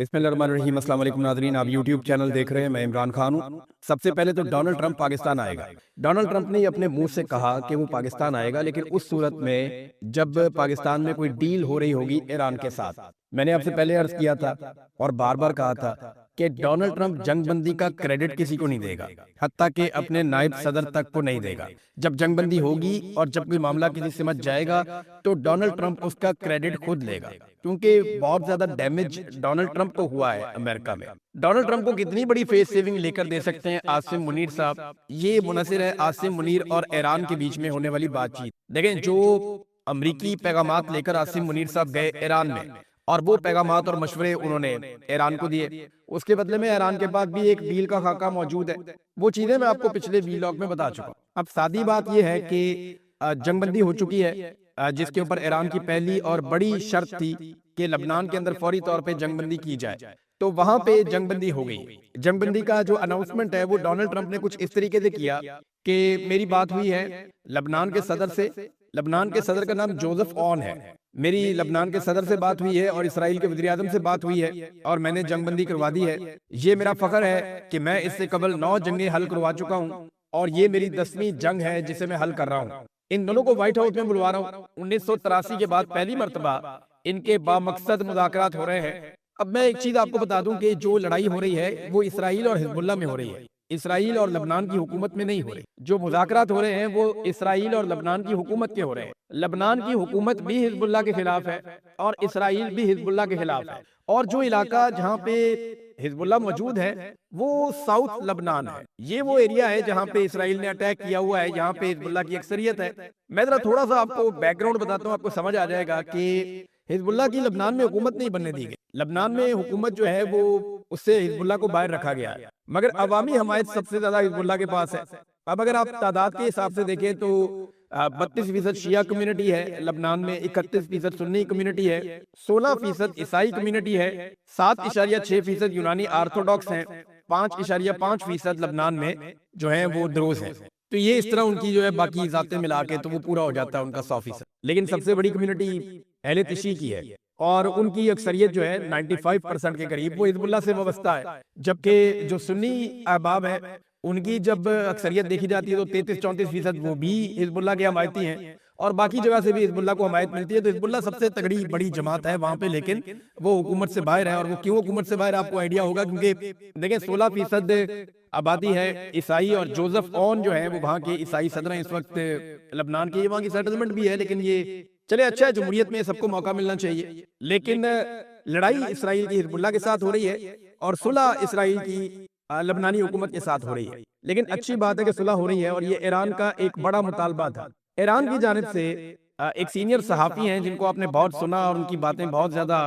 बिस्मिल्लाहिर्रहमानिर्रहीम। अस्सलाम वालेकुम नाज़रीन, आप यूट्यूब चैनल देख रहे हैं। मैं इमरान खान हूँ। सबसे पहले तो डोनाल्ड ट्रंप पाकिस्तान आएगा। डोनाल्ड ट्रंप ने अपने मुंह से कहा कि वो पाकिस्तान आएगा, लेकिन उस सूरत में जब पाकिस्तान में कोई डील हो रही होगी ईरान के साथ। मैंने आपसे पहले अर्ज किया था और बार बार कहा था कि डोनाल्ड ट्रंप जंगबंदी का क्रेडिट किसी को नहीं देगा, हत्ता कि अपने नायब सदर तक को नहीं देगा। जब जंगबंदी होगी और जब कोई मामला किसी से समझ जाएगा तो डोनाल्ड ट्रंप उसका क्रेडिट खुद लेगा, क्योंकि बहुत ज्यादा डैमेज डोनाल्ड ट्रंप को हुआ है अमेरिका में। डोनाल्ड ट्रंप को कितनी बड़ी फेस सेविंग लेकर दे सकते हैं आसिम मुनीर साहब, ये मुनसिर है आसिम मुनीर और ईरान के बीच में होने वाली बातचीत। देखें, जो अमरीकी पैगामात लेकर आसिम मुनीर साहब गए ईरान में और वो पैगामात और मशवरे उन्होंने ईरान को दिए, उसके बदले में ईरान के पास भी एक डील का खाका मौजूद है। वो चीजें मैं आपको पिछले वीलॉग में बता चुका हूं। अब सादी बात यह है कि जंगबंदी हो चुकी है, जिसके ऊपर ईरान की पहली और बड़ी शर्त थी कि लबनान के अंदर फौरी तौर पे जंगबंदी की जाए। तो वहां पे जंगबंदी हो गई। जंगबंदी का जो अनाउंसमेंट है वो डोनाल्ड ट्रंप ने कुछ इस तरीके से किया कि मेरी बात हुई है लबनान के सदर से। लबनान के सदर का नाम जोसेफ ऑन है। मेरी लबनान के सदर से बात हुई है और इसराइल के वज़ीर आज़म से बात हुई है और मैंने जंगबंदी करवा दी है। ये मेरा फख्र है कि मैं इससे कबल 9 जंगें हल करवा चुका हूँ और ये मेरी 10वीं जंग है जिसे मैं हल कर रहा हूँ। इन दोनों को व्हाइट हाउस में बुलवा रहा हूँ। 1983 के बाद पहली मर्तबा इनके बामकसद मुज़ाकरात हो रहे हैं। अब मैं एक चीज आपको बता दूं कि जो लड़ाई हो रही है वो इसराइल और हिजबुल्लाह में हो रही है, इसराइल और लबनान की हुकूमत में नहीं हो रही। जो मुज़ाकरात हो रहे हैं वो इसराइल और लबनान की हुकूमत के हो रहे हैं। लबनान की हुकूमत भी हिजबुल्लाह के खिलाफ है और इसराइल भी हिजबुल्लाह के खिलाफ है। और जो इलाका जहाँ पे हिजबुल्लाह मौजूद है वो साउथ लबनान है। ये वो एरिया है जहाँ पे इसराइल ने अटैक किया हुआ है, जहाँ पे हिजबुल्लाह की अक्सरियत है। मैं जरा थोड़ा सा आपको बैकग्राउंड बताता हूँ, आपको समझ आ जाएगा कि हिजबुल्लाह की लबनान में हुकूमत नहीं बनने दी गई। लबनान में हुकूमत जो है वो उससे हिजबुल्लाह को बाहर रखा गया है, मगर अवामी हमायत सबसे ज्यादा हिजबुल्लाह के पास है। अब अगर आप तादाद के हिसाब से देखें तो 32% शिया कम्युनिटी है लबनान में, 31% सुन्नी कम्युनिटी है, 16% ईसाई कम्युनिटी है, 7.6% यूनानी आर्थोडॉक्स हैं, 5.5% लबनान में जो है वो द्रोज है। तो ये इस तरह उनकी जो है बाकी जातें मिला के तो वो पूरा हो जाता है उनका 100%। लेकिन सबसे बड़ी कम्युनिटी अहले तिशी की है और उनकी अक्सरियत जो है 95% के करीब वो हिजबुल्लाह से वाबस्ता है। जबकि जो सुन्नी अहबाब है उनकी जब अक्सरियत देखी जाती है तो 33-34% वो भी हिजबुल्लाह के हमायती हैं और बाकी जगह से भी हिजबुल्लाह को हमायत मिलती है। तो हिजबुल्लाह सबसे तगड़ी बड़ी जमात है वहां पे, लेकिन वो हुकूमत से बाहर है। और वो क्यों हुकूमत से बाहर आपको आइडिया होगा, क्योंकि देखिए 16% आबादी है ईसाई और जोसेफ ऑन जो है वो वहाँ के ईसाई सदर हैं इस वक्त लबनान के। ये वहाँ की सेटलमेंट भी है, लेकिन ये चले अच्छा है, जमहूरियत में सबको मौका मिलना चाहिए। लेकिन लड़ाई इसराइल की हिजबुल्लाह के साथ हो रही है और सुलह इसराइल की लबनानी हुकूमत के साथ हो रही है। लेकिन अच्छी बात है कि सुलह हो रही है और ये ईरान का एक बड़ा मुतालबा था। ईरान की जानिब से एक सीनियर सहाफी हैं जिनको आपने बहुत सुना और उनकी बातें बहुत ज्यादा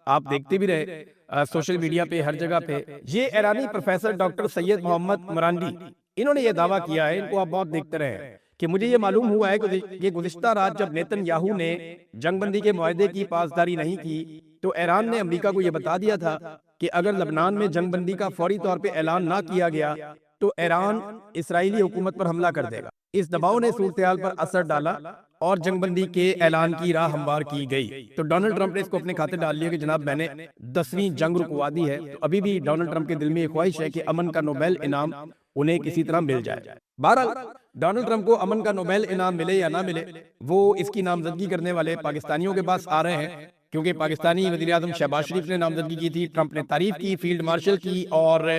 आप देखते भी रहे सोशल मीडिया पे हर जगह पे। ये ईरानी प्रोफेसर डॉक्टर सैयद मोहम्मद मरांडी, इन्होंने ये दावा किया है, इनको आप बहुत देखते रहे कि मुझे ये मालूम हुआ है कि गुज़िश्ता रात जब नेतन्याहू ने जंगबंदी के मुआहदे की पासदारी नहीं की तो ईरान ने अमेरिका को यह बता दिया था कि अगर लबनान में जंगबंदी का फौरी तौर पे ऐलान ना किया गया तो ईरान इसराइली हुकूमत पर हमला कर देगा। इस दबाव ने सूरत-ए-हाल पर असर डाला और जंगबंदी के ऐलान की राह हमवार की गई। तो डोनाल्ड ट्रंप ने इसको अपने खाते डाल लिया कि जनाब मैंने 10वीं जंग रुकवा दी है। तो अभी भी डोनाल्ड ट्रंप के दिल में एक ख्वाहिश है कि अमन का नोबेल इनाम उन्हें किसी तरह मिल जाए। बहरहाल डोनाल्ड ट्रंप को अमन का नोबेल इनाम मिले या ना मिले, वो इसकी नामजदगी करने वाले पाकिस्तानियों के पास आ रहे हैं, क्योंकि पाकिस्तानी वज़ीर आज़म शहबाज शरीफ ने नामजदगी की थी। ट्रंप ने तारीफ की फील्ड मार्शल की और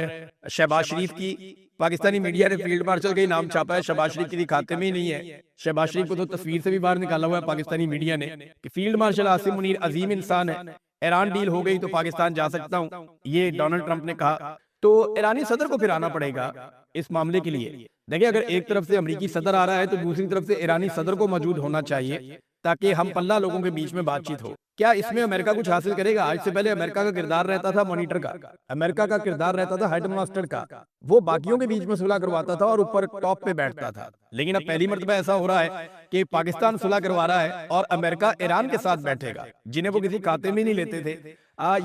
शहबाज शरीफ की। पाकिस्तानी मीडिया ने फील्ड मार्शल का ही नाम छापा है, शहबाज शरीफ किसी खाते में ही नहीं है। शहबाज शरीफ को तो तस्वीर से भी बाहर निकाला हुआ है पाकिस्तानी मीडिया ने कि फील्ड मार्शल आसिम मुनीर अजीम इंसान है, ईरान डील हो गई तो पाकिस्तान जा सकता हूँ, ये डोनाल्ड ट्रंप ने कहा। तो ईरानी सदर को फिर आना पड़ेगा इस मामले के लिए। देखिए, अगर एक तरफ से अमेरिकी सदर आ रहा है तो दूसरी तरफ से ईरानी सदर को मौजूद होना चाहिए ताकि हम पल्ला लोगों के बीच में बातचीत हो। क्या इसमें अमेरिका कुछ हासिल करेगा? आज से पहले अमेरिका का किरदार रहता था मॉनिटर का, अमेरिका का किरदार रहता था हेड मास्टर का, वो बाकियों के बीच में सुलह करवाता था और ऊपर टॉप पे बैठता था। लेकिन अब पहली मर्तबा ऐसा हो रहा है कि पाकिस्तान सुलह करवा रहा है और अमेरिका ईरान के साथ बैठेगा, जिन्हें वो किसी खाते में नहीं लेते थे।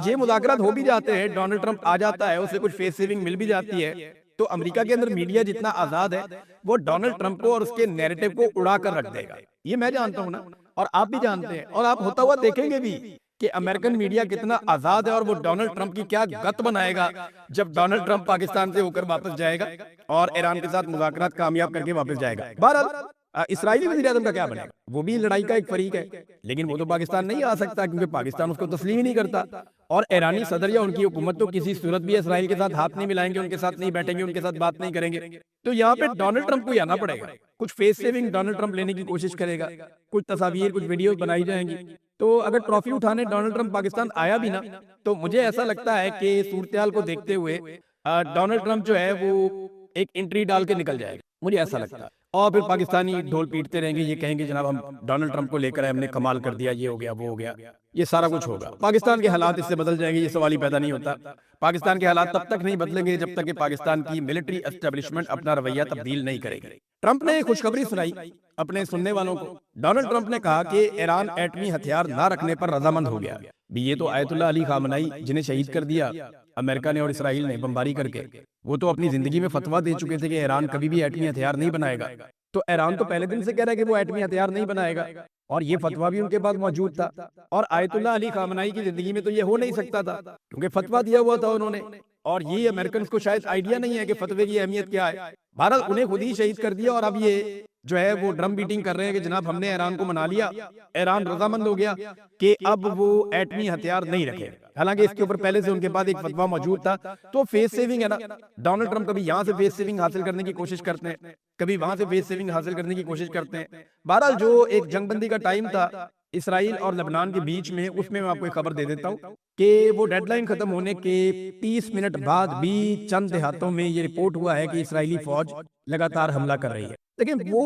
ये मुज़ाकरात हो भी जाते हैं, डोनाल्ड ट्रंप आ जाता है, उसे कुछ फेस सेविंग मिल भी जाती है। तो अमेरिका के अंदर मीडिया जितना आजाद है वो डोनाल्ड ट्रंप को और उसके नैरेटिव को उड़ा कर रख देगा। ये मैं जानता हूं ना, और आप भी जानते हैं और आप होता हुआ देखेंगे भी कि अमेरिकन मीडिया कितना आजाद है और वो डोनाल्ड ट्रंप की क्या गत बनाएगा जब डोनाल्ड ट्रंप पाकिस्तान से होकर वापस जाएगा और ईरान के साथ मुज़ाकरात कामयाब करके वापस जाएगा। बहरहाल इसराइली वज़ीर-ए-आज़म का क्या बनेगा? वो भी लड़ाई का एक फरीक है, लेकिन वो तो पाकिस्तान नहीं आ सकता क्योंकि पाकिस्तान उसको तस्लीम ही नहीं करता। और ईरानी सदर या उनकी हुकूमत तो किसी सूरत भी इसराइल के साथ हाथ नहीं मिलाएंगे, उनके साथ नहीं बैठेंगे, उनके साथ बात नहीं करेंगे। तो यहाँ पे डोनाल्ड ट्रंप को ही आना पड़ेगा, कुछ फेस सेविंग डोनाल्ड ट्रंप लेने की कोशिश करेगा, कुछ तस्वीर, कुछ वीडियो बनाई जाएंगी। तो अगर ट्रॉफी उठाने डोनाल्ड ट्रंप पाकिस्तान आया भी ना, तो मुझे ऐसा लगता है कि सूरत-ए-हाल को देखते हुए डोनाल्ड ट्रंप जो है वो एक एंट्री डाल के निकल जाएगा, मुझे ऐसा लगता है। और फिर पाकिस्तानी ढोल पीटते रहेंगे, ये कहेंगे जनाब हम डोनाल्ड ट्रंप को लेकर आए, हमने कमाल कर दिया, ये हो गया, वो हो गया, ये सारा कुछ होगा। पाकिस्तान के हालात इससे बदल जाएंगे, ये सवाल ही पैदा नहीं होता। पाकिस्तान के हालात तब तक नहीं बदलेंगे जब तक कि पाकिस्तान की मिलिट्री एस्टेब्लिशमेंट अपना रवैया तब्दील नहीं करेगी। ट्रंप ने खुशखबरी सुनाई अपने सुनने वालों को। डोनाल्ड ट्रंप ने कहा कि ईरान एटमी हथियार ना रखने पर रजामंद हो गया। भी ये तो आयतुल्लाह अली खामनाई जिन्हें शहीद कर दिया अमेरिका ने और इसराइल ने बमबारी करके, वो तो अपनी जिंदगी में फतवा दे चुके थे कि ईरान कभी भी एटमी हथियार नहीं बनाएगा। तो ईरान तो पहले दिन से कह रहा है कि वो एटमी हथियार नहीं बनाएगा और ये फतवा भी उनके पास मौजूद था। और आयतुल्लाह अली खामनाई की जिंदगी में तो ये हो नहीं सकता था क्योंकि फतवा दिया हुआ था उन्होंने। और ये अमेरिकन को शायद आइडिया नहीं है कि फतवे की अहमियत क्या है। भारत उन्हें खुद ही शहीद कर दिया और अब ये जो है वो ड्रम बीटिंग कर रहे हैं कि जनाब हमने ईरान को मना लिया, ईरान रजामंद हो गया कि अब वो एटमी हथियार नहीं रखे। हालांकि इसके ऊपर पहले से उनके पास एक फतवा मौजूद था। तो फेस सेविंग है ना, डोनाल्ड ट्रंप कभी यहाँ से फेस सेविंग हासिल करने की कोशिश करते हैं, कभी वहां से फेस सेविंग हासिल करने की कोशिश करते हैं। बहरहाल जो एक जंगबंदी का टाइम था इसराइल और लेबनान के बीच में, उसमें मैं आपको एक खबर दे देता हूँ कि वो डेडलाइन खत्म होने के 30 मिनट बाद भी चंद देहातों में ये रिपोर्ट हुआ है कि इसराइली फौज लगातार हमला कर रही है। लेकिन वो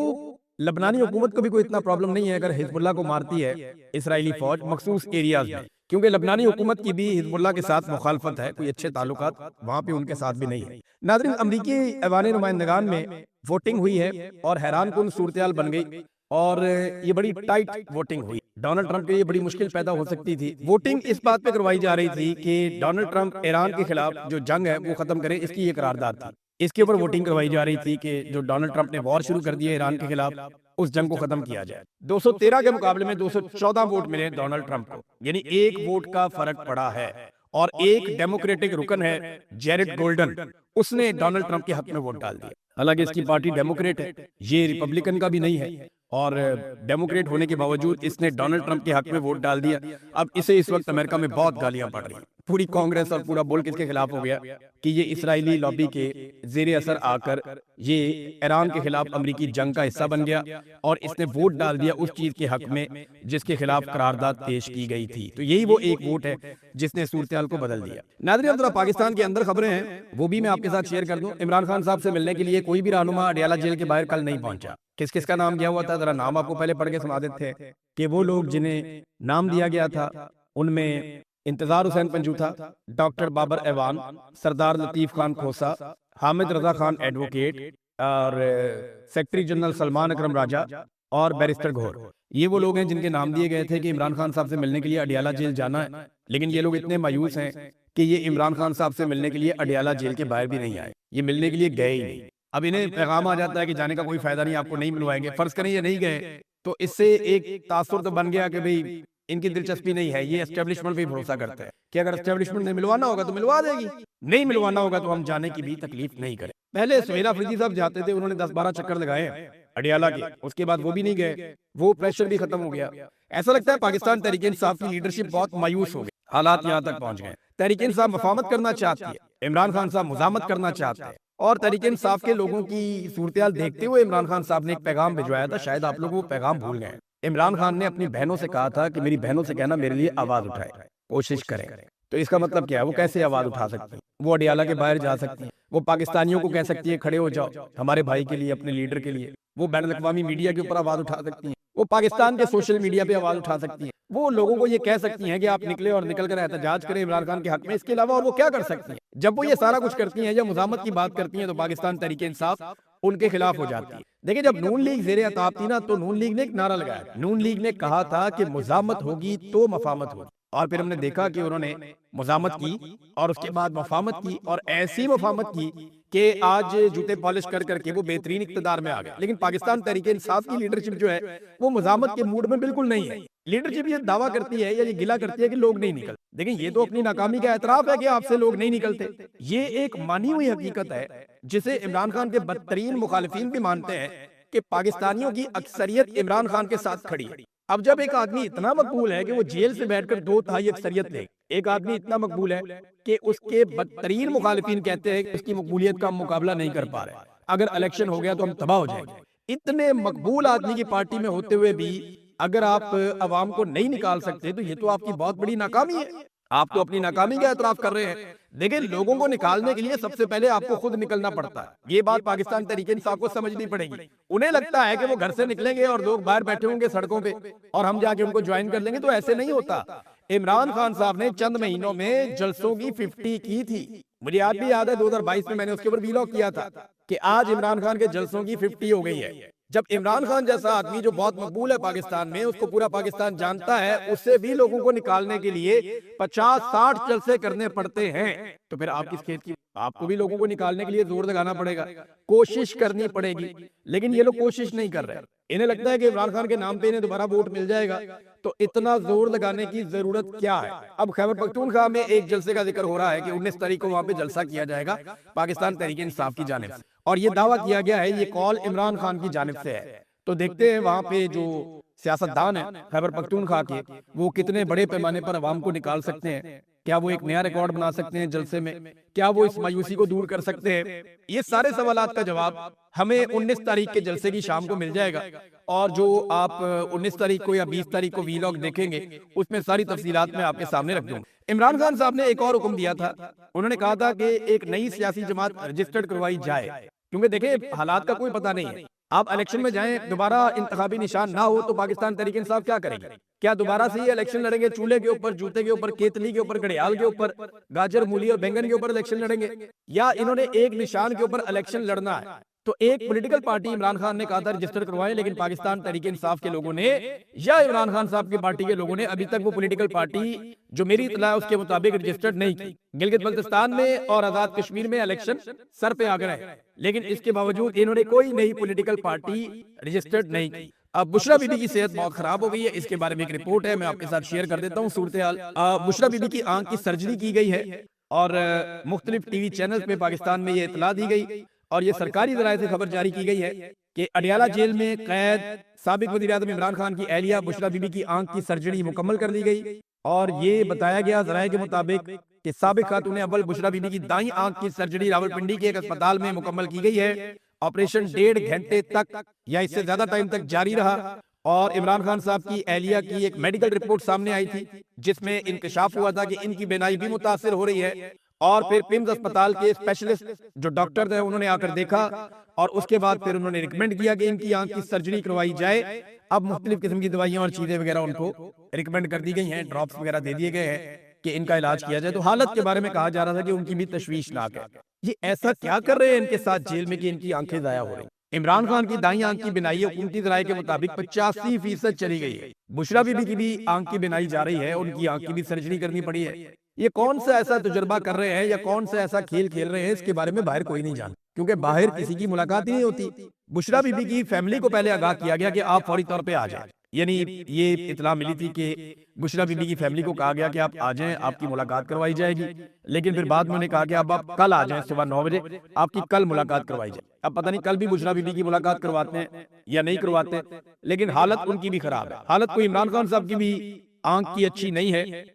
लेबनानी हुकूमत को भी कोई इतना प्रॉब्लम नहीं है अगर हिजबुल्लाह को मारती है इसराइली फौज मखसूस एरियाज में, क्योंकि लेबनानी हुकूमत की भी हिजबुल्लाह के साथ मुखालफत है, कोई अच्छे ताल्लुकात वहां पे उनके साथ भी नहीं है। नाज़रीन, अमरीकी ऐवान नुमाइंदगान में वोटिंग हुई है और हैरान कुन सूरत-ए-हाल बन गई और ये बड़ी टाइट वोटिंग हुई। डोनाल्ड ट्रंप के लिए बड़ी मुश्किल पैदा हो सकती थी। वोटिंग इस बात पे करवाई जा रही थी कि डोनाल्ड ट्रंप ईरान के खिलाफ जो जंग है वो खत्म करे, इसकी ये करारदाद थी। इसके ऊपर वोटिंग करवाई जा रही थी कि जो डोनाल्ड ट्रंप ने वॉर शुरू कर दिया ईरान के खिलाफ, उस जंग को खत्म किया जाए। 213 के मुकाबले में 214 वोट मिले डोनाल्ड ट्रंप को, यानी एक वोट का फर्क पड़ा है। और एक डेमोक्रेटिक रुकन है जेरेड गोल्डन, उसने डोनाल्ड ट्रंप के हक में वोट डाल दिया। हालांकि इसकी पार्टी डेमोक्रेट है, ये रिपब्लिकन का भी नहीं है, और डेमोक्रेट होने के बावजूद इसने डोनाल्ड ट्रंप के हक में वोट डाल दिया। अब इसे इस वक्त अमेरिका में बहुत गालियां पड़ रही हैं। पूरी कांग्रेस और पूरा मुल्क इसके खिलाफ हो गया कि ये इसराइली लॉबी के जेर असर आकर ये ईरान के खिलाफ अमरीकी जंग का हिस्सा बन गया और इसने वोट डाल दिया उस चीज के हक में जिसके खिलाफ करारदाद पेश की गई थी। तो यही वो एक वोट है जिसने सूरत-ए-हाल को बदल दिया। नाज़रीन, अब जरा पाकिस्तान के अंदर खबरें हैं, वो भी मैं आपके साथ शेयर कर दूं। इमरान खान साहब से मिलने के लिए कोई भी रहनुमा अडयाला जेल के बाहर कल नहीं पहुंचा। किस किस का नाम गया हुआ था, जरा नाम आपको पहले पढ़ के सुना देते हैं कि वो लोग जिन्हें नाम दिया गया था उनमें इंतजार हुसैन पंजू था, डॉक्टर बाबर ऐवान, सरदार लतीफ खान खोसा, हामिद रजा खान एडवोकेट और सेक्रेटरी जनरल सलमान अकरम राजा और बैरिस्टर घोर। ये वो लोग हैं जिनके नाम दिए गए थे कि इमरान खान साहब से मिलने के लिए अडयाला जेल जाना है। लेकिन ये लोग इतने मायूस हैं कि ये इमरान खान साहब से मिलने के लिए अडयाला जेल के बाहर भी नहीं आए, ये मिलने के लिए गए ही नहीं। अब इन्हें पैगाम आ जाता है कि जाने का कोई फायदा नहीं, आपको नहीं मिलवाएंगे। फर्ज करें ये नहीं गए तो इससे एक तासुर तो बन गया कि भाई इनकी दिलचस्पी नहीं है, ये एस्टेब्लिशमेंट पे भरोसा करते हैं कि अगर एस्टेब्लिशमेंट ने मिलवाना होगा तो मिलवा देगी, नहीं मिलवाना होगा तो हम जाने की भी तकलीफ नहीं करें। पहले सुहेल अफरीदी साहब जाते थे, उन्होंने 10-12 चक्कर लगाए अडयाला के, उसके बाद वो भी नहीं गए, वो प्रेशर भी खत्म हो गया। ऐसा लगता है पाकिस्तान तहरीक इंसाफ की लीडरशिप बहुत मायूस हो गई, हालात यहाँ तक पहुंच गए। तहरीक इंसाफ मफामत करना चाहती है, इमरान खान साहब मुजामत करना चाहते हैं, और तहरीक इंसाफ के लोगों की सूरत-ए-हाल देखते हुए इमरान खान साहब ने एक पैगाम भिजवाया था, शायद आप लोग वो पैगाम भूल गए। इमरान खान ने अपनी बहनों से कहा था कि मेरी बहनों से कहना मेरे लिए आवाज उठाए, कोशिश करें। तो इसका मतलब क्या है, वो कैसे आवाज उठा सकती है? वो अडयाला के बाहर जा सकती है, वो पाकिस्तानियों को कह सकती है खड़े हो जाओ हमारे भाई के लिए, अपने लीडर के लिए। वो बैन अल-अक़वामी मीडिया के ऊपर आवाज उठा सकती है, वो पाकिस्तान के सोशल मीडिया पे आवाज उठा सकती है, वो लोगों को ये कह सकती हैं कि आप निकले और निकल कर एहतजाज करें इमरान खान के हक में। इसके अलावा और वो क्या कर सकती हैं? जब वो ये सारा कुछ करती हैं या मुजामत की बात करती हैं तो पाकिस्तान तहरीक इंसाफ उनके खिलाफ हो जाती है। देखिए, जब नून लीग ज़ेरे अताब थी ना, तो नून लीग ने एक नारा लगाया। नून लीग ने कहा था कि मुजामत होगी तो मफामत होगी, और फिर हमने देखा कि उन्होंने मुजामत की और उसके बाद मफामत की, और ऐसी मफामत की कि आज जूते पॉलिश कर करके वो बेहतरीन इक़्तिदार में आ गया। लेकिन पाकिस्तान तहरीक इंसाफ की लीडरशिप जो है वो मुजामत के मूड में बिल्कुल नहीं है। लीडरशिप ये दावा करती है या ये गिला करती है कि लोग नहीं निकलते, देखिए ये तो अपनी नाकामी का एतराफ है कि आपसे लोग नहीं निकलते। ये एक मानी हुई हकीकत है जिसे इमरान खान के बदतरीन मुखालिफिन भी मानते हैं कि पाकिस्तानियों की अक्सरियत इमरान खान के साथ खड़ी है। अब जब एक आदमी इतना मकबूल है कि वो जेल से बैठकर 2/3 अक्सरियत ले, एक आदमी इतना मकबूल है कि उसके बदतरीन मुखालिफिन कहते हैं कि उसकी मकबूलियत का हम मुकाबला नहीं कर पा रहे, अगर इलेक्शन हो गया तो हम तबाह हो जाएंगे। इतने मकबूल आदमी की पार्टी में होते हुए भी अगर आप अवाम को नहीं निकाल सकते तो ये तो आपकी बहुत बड़ी नाकामी है। आप तो अपनी नाकामी का एतराफ कर रहे हैं। देखिए, लोगों को निकालने के लिए सबसे पहले आपको खुद निकलना पड़ता है। ये बात पाकिस्तान तहरीक इंसाफ को समझनी पड़ेगी। उन्हें लगता है कि वो घर से निकलेंगे और लोग बाहर बैठे होंगे सड़कों पे और हम जाके उनको ज्वाइन कर लेंगे, तो ऐसे नहीं होता। इमरान खान साहब ने चंद महीनों में जलसों की 50 की थी। मुझे आज भी याद है 2022 में मैंने उसके ऊपर वीलॉग किया था कि आज इमरान खान के जलसों की 50 हो गई है। जब इमरान खान जैसा आदमी जो बहुत मकबूल है पाकिस्तान में, उसको पूरा पाकिस्तान जानता है, उससे भी लोगों को निकालने के लिए 50-60 जलसे करने पड़ते हैं, तो फिर आप किस खेत की? आपको भी लोगों को निकालने के लिए जोर लगाना पड़ेगा, कोशिश करनी पड़ेगी। लेकिन ये लोग कोशिश नहीं कर रहे। इन्हें लगता है कि इमरान खान के नाम पे इन्हें दोबारा वोट मिल जाएगा, तो इतना जोर लगाने की जरूरत क्या है? अब खैबर पख्तूनख्वा में एक जलसे का जिक्र हो रहा है कि 19 तारीख को वहां पे जलसा किया जाएगा पाकिस्तान तहरीक इंसाफ की जानिब से, और ये दावा किया गया है, ये कॉल इमरान खान की जानिब से है। तो देखते हैं वहां पे जो सियासतदान है खैबर पख्तूनख्वा के, वो कितने बड़े पैमाने पर अवाम को निकाल सकते हैं। क्या वो एक नया रिकॉर्ड बना सकते हैं जलसे में? क्या वो इस मायूसी को दूर कर सकते हैं? ये सारे सवालात का जवाब हमें 19 तारीख के जलसे की शाम को मिल जाएगा। और जो आप 19 तारीख को या 20 तारीख को वीलॉग देखेंगे, उसमें सारी तफसीलात मैं आपके सामने रख दूंगा। इमरान खान साहब ने एक और हुक्म दिया था। उन्होंने कहा था कि एक नई सियासी जमात रजिस्टर्ड करवाई जाए, क्योंकि देखिए हालात का कोई पता नहीं है। आप इलेक्शन में जाएं, दोबारा इंतखाबी निशान ना हो तो पाकिस्तान तहरीक इंसाफ क्या करेगी? क्या दोबारा से ये इलेक्शन लड़ेंगे? चूल्हे के ऊपर, जूते के ऊपर, केतली के ऊपर, घड़ियाल के ऊपर, गाजर, मूली और बैंगन के ऊपर इलेक्शन लड़ेंगे? या इन्होंने एक निशान के ऊपर इलेक्शन लड़ना है? तो एक पॉलिटिकल पार्टी इमरान खान ने कहा था रजिस्टर करवाएं, लेकिन पाकिस्तान तहरीक इंसाफ के लोगों ने या इमरान खान साहब की पार्टी के लोगों ने अभी तक वो पॉलिटिकल पार्टी, जो मेरी इत्तला है उसके मुताबिक, रजिस्टर्ड नहीं की। गिलगित बल्तिस्तान में और आजाद कश्मीर में इलेक्शन सर पे आ गए, लेकिन इसके बावजूद इन्होंने कोई नई पॉलिटिकल पार्टी रजिस्टर्ड नहीं की। अब बुशरा बीबी की सेहत बहुत खराब हो गई है, इसके बारे में एक रिपोर्ट है, मैं आपके साथ शेयर कर देता हूँ सूरत हाल। बुशरा बीबी की आंख की सर्जरी की गई है और मुख्तलिफ टीवी चैनल पे पाकिस्तान में ये इतला दी गई, और ये सरकारी जराये से खबर जारी की गई है कि अडियाला जेल में कैद साबिक वज़ीर आज़म इमरान खान की एहलिया बुशरा बीबी की आंख की सर्जरी मुकम्मल कर दी गई। और ये बताया गया जराये के मुताबिक कि साबिक खातून अव्वल बुशरा बीबी की दाईं आंख की सर्जरी रावलपिंडी के एक अस्पताल में मुकम्मल की गई है। ऑपरेशन 1.5 घंटे तक या इससे ज्यादा टाइम तक जारी रहा, और इमरान खान साहब की एहलिया की एक मेडिकल रिपोर्ट सामने आई थी जिसमें इंकशाफ हुआ था कि इनकी बीनाई भी मुतासिर हो रही है। और फिर पिम्स अस्पताल के स्पेशलिस्ट जो डॉक्टर थे उन्होंने आकर देखा, और उसके बाद फिर उन्होंने रिकमेंड किया कि इनकी आंख की सर्जरी करवाई जाए। अब मुख्तलिफ किस्म की दवाइयां और चीजें वगैरह उनको रिकमेंड कर दी गई हैं, ड्रॉप्स वगैरह दे दिए गए हैं कि इनका इलाज किया जाए। तो हालत के बारे में कहा जा रहा था कि उनकी भी तशवीशनाक है। ये ऐसा क्या कर रहे हैं इनके साथ जेल में कि इनकी आंखें जाया हो रही? इमरान खान की दाईं आंख की बिनाई हुकूमती जराये के मुताबिक 85% चली गई है। बुशरा बीबी की भी आंख की बिनाई जा रही है, उनकी आंख की भी सर्जरी करनी पड़ी है। ये कौन सा ऐसा तजुर्बा कर रहे हैं या कौन सा ऐसा खेल खेल रहे हैं, इसके बारे में बाहर कोई नहीं जानता, क्योंकि बाहर किसी की मुलाकात ही नहीं होती। बुशरा बीबी की फैमिली को पहले आगाह किया गया कि आप फौरी तौर पे आ जाए, यानी ये इतला मिली थी कि बुशरा बीबी की फैमिली को कहा गया कि आप आ जाएं, आपकी मुलाकात करवाई जाएगी। लेकिन फिर बाद में उन्होंने कहा कि अब आप कल आ जाएं, सुबह 9 बजे आपकी कल मुलाकात करवाई जाए। अब पता नहीं कल भी बुशरा बीबी की मुलाकात करवाते हैं या नहीं करवाते, लेकिन हालत उनकी भी खराब है। हालत कोई इमरान खान साहब की भी आंख की अच्छी नहीं है,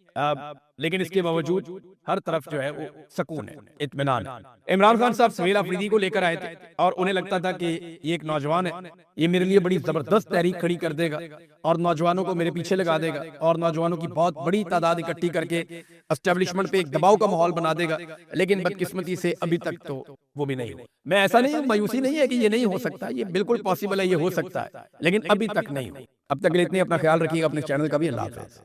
लेकिन इसके बावजूद हर तरफ जो है वो सुकून है, इत्मीनान है। इमरान खान साहब सुहेल अफरीदी को लेकर आए थे और उन्हें लगता था कि ये एक नौजवान है, ये मेरे लिए बड़ी जबरदस्त तहरीक खड़ी कर देगा और नौजवानों को मेरे पीछे लगा देगा और नौजवानों की बहुत बड़ी तादाद इकट्ठी करके एस्टेब्लिशमेंट पे एक दबाव का माहौल बना देगा। लेकिन बदकिस्मती से अभी तक तो वो भी नहीं हुआ। मैं ऐसा नहीं, मायूसी नहीं है कि ये नहीं हो सकता, ये बिल्कुल पॉसिबल है, ये हो सकता है, लेकिन अभी तक नहीं हुआ। अब तक के लिए इतने, अपना ख्याल रखिएगा, अपने चैनल का भी। अल्लाह हाफ़िज़।